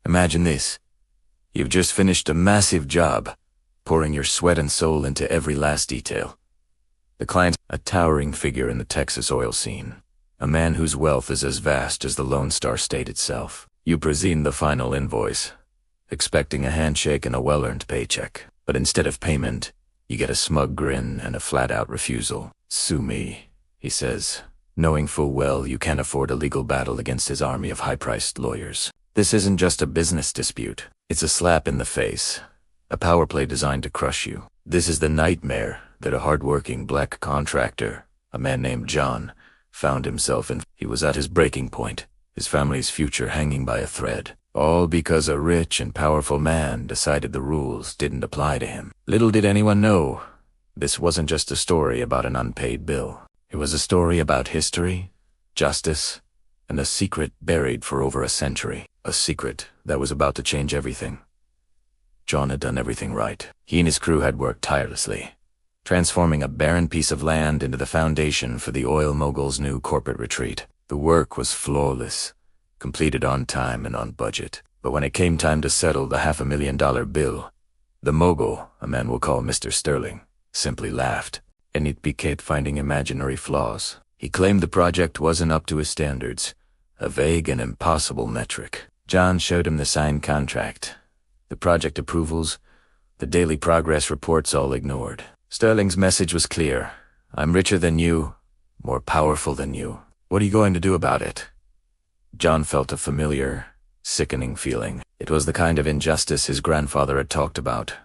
Imagine this. You've just finished a massive job, pouring your sweat and soul into every last detail. The client's a towering figure in the Texas oil scene, a man whose wealth is as vast as the Lone Star State itself. You present the final invoice, expecting a handshake and a well-earned paycheck. But instead of payment, you get a smug grin and a flat-out refusal. "Sue me," he says, knowing full well you can't afford a legal battle against his army of high-priced lawyers. This isn't just a business dispute. It's a slap in the face, a power play designed to crush you. This is the nightmare that a hard-working black contractor, a man named John, found himself in. He was at his breaking point, his family's future hanging by a thread, all because a rich and powerful man decided the rules didn't apply to him. Little did anyone know, this wasn't just a story about an unpaid bill. It was a story about history, justice, and a secret buried for over a century. A secret that was about to change everything. John had done everything right. He and his crew had worked tirelessly, transforming a barren piece of land into the foundation for the oil mogul's new corporate retreat. The work was flawless, completed on time and on budget. But when it came time to settle the $500,000 bill, the mogul, a man we'll call Mr. Sterling, simply laughed, and it began finding imaginary flaws. He claimed the project wasn't up to his standards, a vague and impossible metric. John showed him the signed contract, the project approvals, the daily progress reports all ignored. Sterling's message was clear. "I'm richer than you, more powerful than you. What are you going to do about it?" John felt a familiar, sickening feeling. It was the kind of injustice his grandfather had talked about,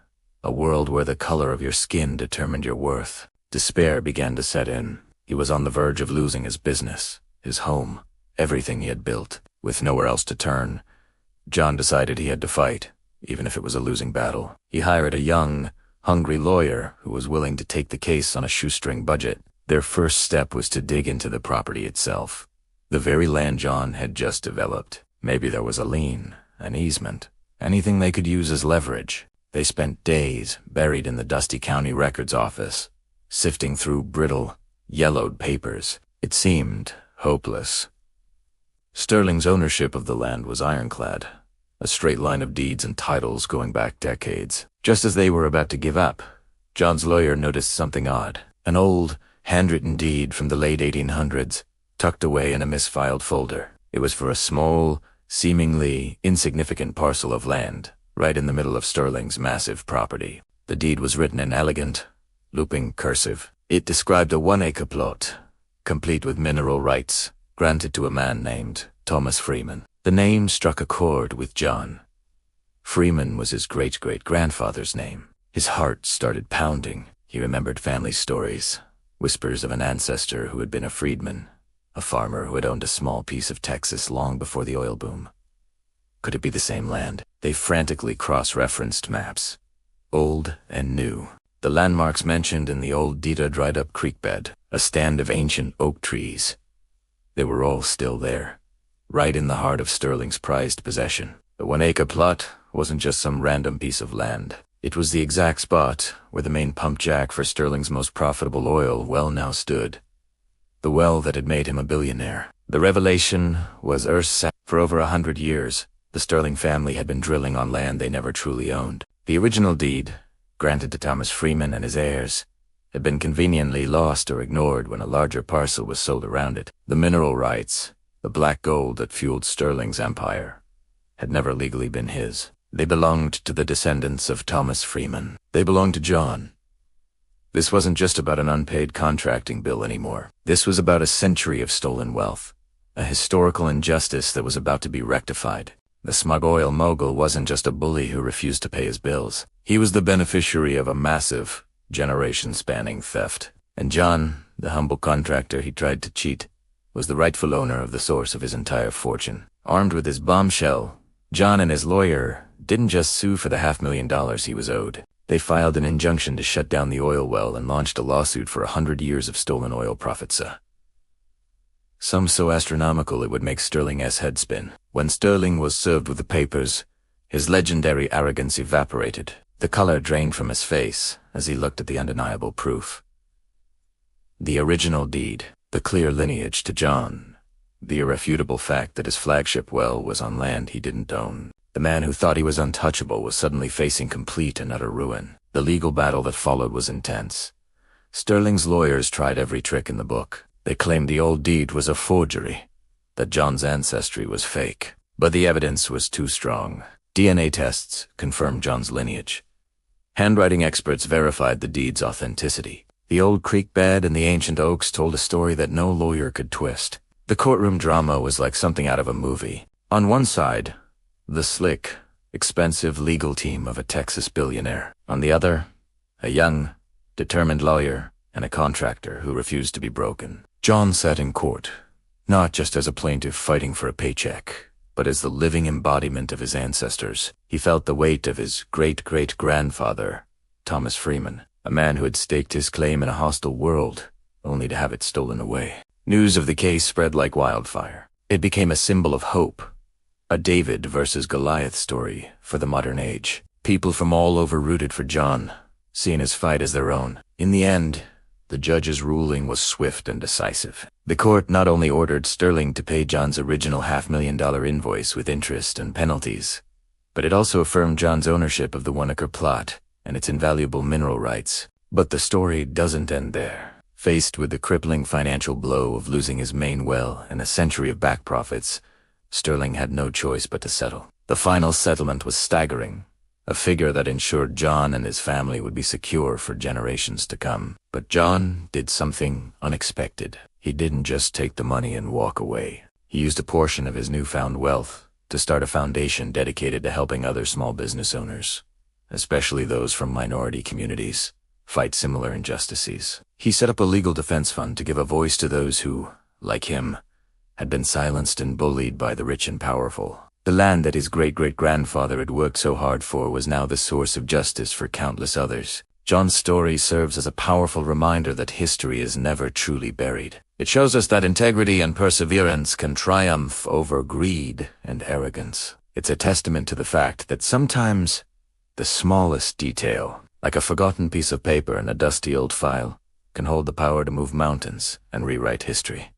a world where the color of your skin determined your worth. Despair began to set in. He was on the verge of losing his business, his home, everything he had built. With nowhere else to turn, John decided he had to fight, even if it was a losing battle. He hired a young, hungry lawyer who was willing to take the case on a shoestring budget. Their first step was to dig into the property itself, the very land John had just developed. Maybe there was a lien, an easement, anything they could use as leverage. They spent days buried in the dusty county records office, sifting through brittle, yellowed papers. It seemed hopeless. Sterling's ownership of the land was ironclad, a straight line of deeds and titles going back decades. Just as they were about to give up, John's lawyer noticed something odd. An old, handwritten deed from the late 1800s, tucked away in a misfiled folder. It was for a small, seemingly insignificant parcel of land, right in the middle of Sterling's massive property. The deed was written in elegant, looping cursive. It described a 1-acre plot, complete with mineral rights, granted to a man named Thomas Freeman. The name struck a chord with John. Freeman was his great-great-grandfather's name. His heart started pounding. He remembered family stories, whispers of an ancestor who had been a freedman, a farmer who had owned a small piece of Texas long before the oil boom. Could it be the same land? They frantically cross-referenced maps, old and new. The landmarks mentioned in the old deed: a dried-up creek bed, a stand of ancient oak trees. They were all still there, right in the heart of Sterling's prized possession. The 1-acre plot wasn't just some random piece of land. It was the exact spot where the main pump jack for Sterling's most profitable oil well now stood, the well that had made him a billionaire. The revelation was earth-shattering. For over 100 years, the Sterling family had been drilling on land they never truly owned. The original deed, granted to Thomas Freeman and his heirs, had been conveniently lost or ignored when a larger parcel was sold around it. The mineral rights, the black gold that fueled Sterling's empire, had never legally been his. They belonged to the descendants of Thomas Freeman. They belonged to John. This wasn't just about an unpaid contracting bill anymore. This was about a century of stolen wealth, a historical injustice that was about to be rectified. The smug oil mogul wasn't just a bully who refused to pay his bills. He was the beneficiary of a massive, generation-spanning theft. And John, the humble contractor he tried to cheat, was the rightful owner of the source of his entire fortune. Armed with his bombshell, John and his lawyer didn't just sue for the $500,000 he was owed. They filed an injunction to shut down the oil well and launched a lawsuit for 100 years of stolen oil profits. Some so astronomical it would make Sterling's head spin. When Sterling was served with the papers, his legendary arrogance evaporated. The color drained from his face as he looked at the undeniable proof. The original deed, the clear lineage to John, the irrefutable fact that his flagship well was on land he didn't own. The man who thought he was untouchable was suddenly facing complete and utter ruin. The legal battle that followed was intense. Sterling's lawyers tried every trick in the book. They claimed the old deed was a forgery, that John's ancestry was fake. But the evidence was too strong. DNA tests confirmed John's lineage. Handwriting experts verified the deed's authenticity. The old creek bed and the ancient oaks told a story that no lawyer could twist. The courtroom drama was like something out of a movie. On one side, the slick, expensive legal team of a Texas billionaire. On the other, a young, determined lawyer and a contractor who refused to be broken. John sat in court, not just as a plaintiff fighting for a paycheck, but as the living embodiment of his ancestors. He felt the weight of his great-great-grandfather, Thomas Freeman, a man who had staked his claim in a hostile world, only to have it stolen away. News of the case spread like wildfire. It became a symbol of hope, a David versus Goliath story for the modern age. People from all over rooted for John, seeing his fight as their own. In the end, the judge's ruling was swift and decisive. The court not only ordered Sterling to pay John's original $500,000 invoice with interest and penalties, but it also affirmed John's ownership of the 1-acre plot and its invaluable mineral rights. But the story doesn't end there. Faced with the crippling financial blow of losing his main well and a century of back profits, Sterling had no choice but to settle. The final settlement was staggering, a figure that ensured John and his family would be secure for generations to come. But John did something unexpected. He didn't just take the money and walk away. He used a portion of his newfound wealth to start a foundation dedicated to helping other small business owners, especially those from minority communities, fight similar injustices. He set up a legal defense fund to give a voice to those who, like him, had been silenced and bullied by the rich and powerful. The land that his great-great-grandfather had worked so hard for was now the source of justice for countless others. John's story serves as a powerful reminder that history is never truly buried. It shows us that integrity and perseverance can triumph over greed and arrogance. It's a testament to the fact that sometimes the smallest detail, like a forgotten piece of paper in a dusty old file, can hold the power to move mountains and rewrite history.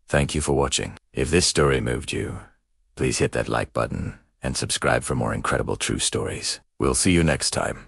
Thank you for watching. If this story moved you, please hit that like button and subscribe for more incredible true stories. We'll see you next time.